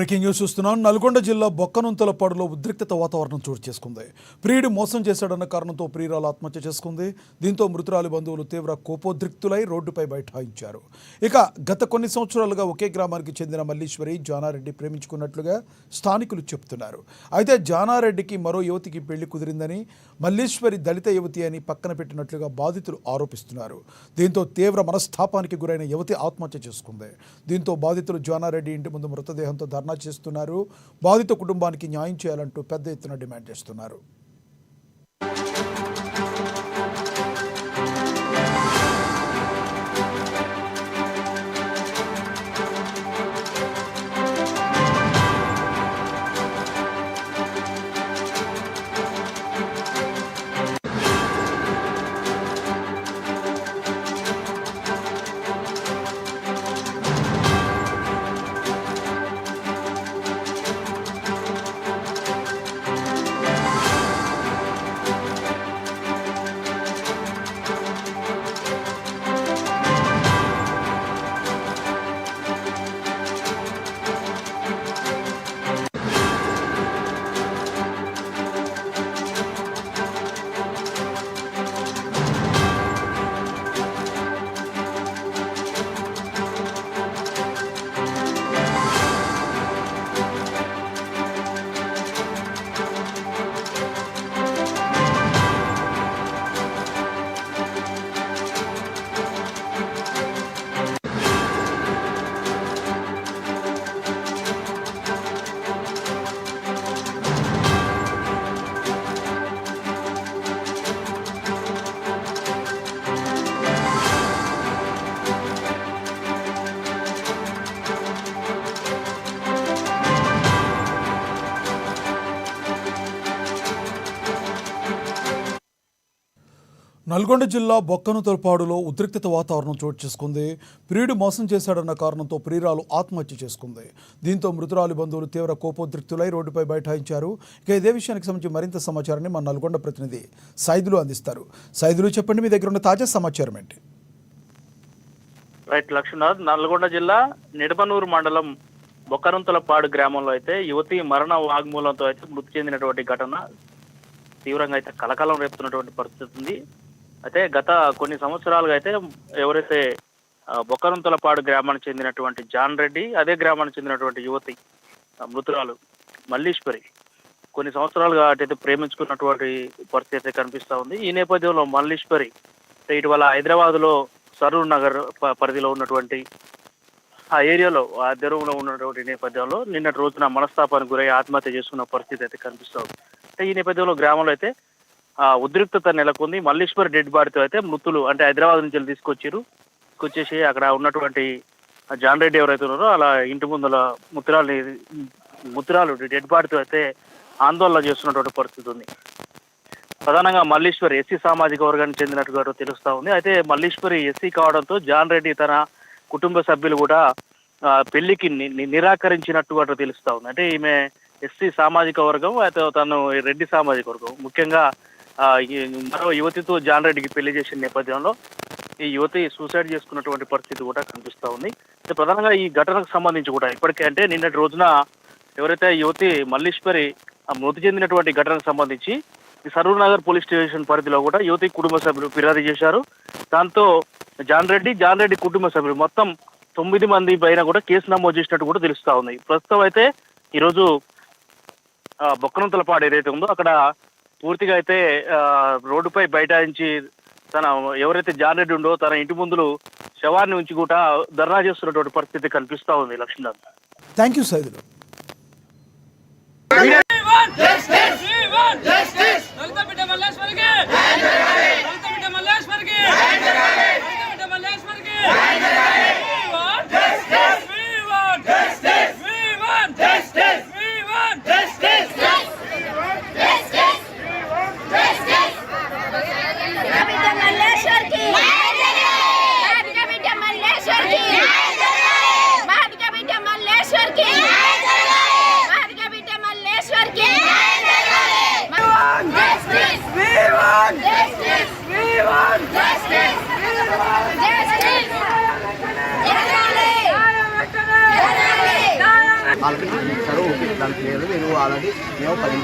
Breaking news చూస్తున్నాం. నల్గొండ జిల్లా బొక్కనుంతలపాడులో ఉద్రిక్తత వాతావరణం చోటు చేసుకుంది. ప్రియుడు మోసం చేశాడన్న కారణంతో ప్రియురాలు ఆత్మహత్య చేసుకుంది. దీంతో మృతురాలి బంధువులు తీవ్ర కోపోద్రిక్తులై రోడ్డుపై బైఠాయించారు. ఇక గత కొన్ని సంవత్సరాలుగా ఒకే గ్రామానికి చెందిన మల్లీశ్వరి జానారెడ్డి ప్రేమించుకున్నట్లుగా స్థానికులు చెబుతున్నారు. అయితే జానారెడ్డికి మరో యువతికి పెళ్లి కుదిరిందని, మల్లీశ్వరి దళిత యువతి అని పక్కన పెట్టినట్లుగా బాధితులు ఆరోపిస్తున్నారు. దీంతో తీవ్ర మనస్తాపానికి గురైన యువతి ఆత్మహత్య చేసుకుంది. దీంతో బాధితులు జానారెడ్డి ఇంటి ముందు మృతదేహంతో ధర్నా చేస్తున్నారు. బాధిత కుటుంబానికి న్యాయం చేయాలంటూ పెద్ద ఎత్తున డిమాండ్ చేస్తున్నారు. నల్గొండ జిల్లా బొక్కనుతలపాడులో ఉద్రిక్తత వాతావరణం చోటు చేసుకుంది. ప్రియుడు మోసం చేశాడన్న కారణంతో ప్రియురాలు ఆత్మహత్య చేసుకుంది. దీంతో మృతురాలి బంధువులు తీవ్ర కోపోద్రిక్తులై రోడ్డుపై బైఠాయించారు. ఇక ఇదే విషయానికి సంబంధించి మరింత సమాచారాన్ని మా నల్గొండ ప్రతినిధి సైదులు అందిస్తారు. సైదులు, చెప్పండి, మీ దగ్గర ఉన్న తాజా సమాచారం ఏంటి? రైట్ లక్ష్మీనాథ్, నల్గొండ జిల్లా నిడమనూరు మండలం బొక్కనుంతలపాడు గ్రామంలో అయితే యువతి మరణ వాగ్మూలంతో అయితే మృతి చెందినటువంటి ఘటన తీవ్రంగా అయితే కలకలం రేపుతున్నటువంటి పరిస్థితి ఉంది. అయితే గత కొన్ని సంవత్సరాలుగా అయితే ఎవరైతే బొక్కనుంతలపాడు గ్రామానికి చెందినటువంటి జాన్ రెడ్డి, అదే గ్రామానికి చెందినటువంటి యువతి మృతురాలు మల్లీశ్వరి కొన్ని సంవత్సరాలుగా అటైతే ప్రేమించుకున్నటువంటి పరిస్థితి కనిపిస్తూ ఉంది. ఈ నేపథ్యంలో మల్లీశ్వరి ఇటీవల హైదరాబాద్లో సరూర్ నగర్ పరిధిలో ఉన్నటువంటి ఆ ఏరియాలో ఆ తెరువులో ఉన్నటువంటి నేపథ్యంలో నిన్నటి రోజున మనస్తాపానికి గురై ఆత్మహత్య చేసుకున్న పరిస్థితి అయితే కనిపిస్తూ ఉంది. ఈ నేపథ్యంలో గ్రామంలో అయితే ఉద్రిక్తత నెలకొంది. మల్లీశ్వరి డెడ్ బాడీతో అయితే మృతులు అంటే హైదరాబాద్ నుంచి తీసుకొచ్చేసి అక్కడ ఉన్నటువంటి జాన్ రెడ్డి ఎవరైతే ఉన్నారో అలా ఇంటి ముందుల ముత్తురాలు డెడ్ బాడీతో అయితే ఆందోళన చేస్తున్నటువంటి పరిస్థితి ఉంది. ప్రధానంగా మల్లీశ్వరి ఎస్సీ సామాజిక వర్గానికి చెందినట్టుగా తెలుస్తా ఉంది. అయితే మల్లీశ్వరి ఎస్సీ కావడంతో జాన్ రెడ్డి తన కుటుంబ సభ్యులు కూడా పెళ్లికి నిరాకరించినట్టుగా తెలుస్తా ఉంది. అంటే ఈమె ఎస్సీ సామాజిక వర్గం, అయితే తను రెడ్డి సామాజిక వర్గం. ముఖ్యంగా మరో యువతితో జాన్ రెడ్డికి పెళ్లి చేసిన నేపథ్యంలో ఈ యువతి సూసైడ్ చేసుకున్నటువంటి పరిస్థితి కూడా కనిపిస్తూ ఉంది. అయితే ప్రధానంగా ఈ ఘటనకు సంబంధించి కూడా ఇప్పటికే అంటే నిన్నటి రోజున ఎవరైతే యువతి మల్లీశ్వరి మృతి చెందినటువంటి ఘటనకు సంబంధించి ఈ సరూర్ నగర్ పోలీస్ స్టేషన్ పరిధిలో కూడా యువతి కుటుంబ సభ్యులు ఫిర్యాదు చేశారు. దాంతో జాన్ రెడ్డి కుటుంబ సభ్యులు మొత్తం 9 మంది పైన కూడా కేసు నమోదు చేసినట్టు కూడా తెలుస్తా ఉంది. ప్రస్తుతం అయితే ఈరోజు బొక్కనుంతలపాడు ఏదైతే ఉందో అక్కడ పూర్తిగా అయితే రోడ్డుపై బైఠాయించి తన ఎవరైతే జాన్ రెడ్డి ఉందో తన ఇంటి ముందులు శవాన్ని ఉంచి కూడా ధర్నా చేస్తున్నటువంటి పరిస్థితి కనిపిస్తా ఉంది. Lakshminath, thank you Saidulu. వాళ్ళకి ఇచ్చారు. ఓకే, దానికి లేదు. మీరు ఆల్రెడీ మేము 10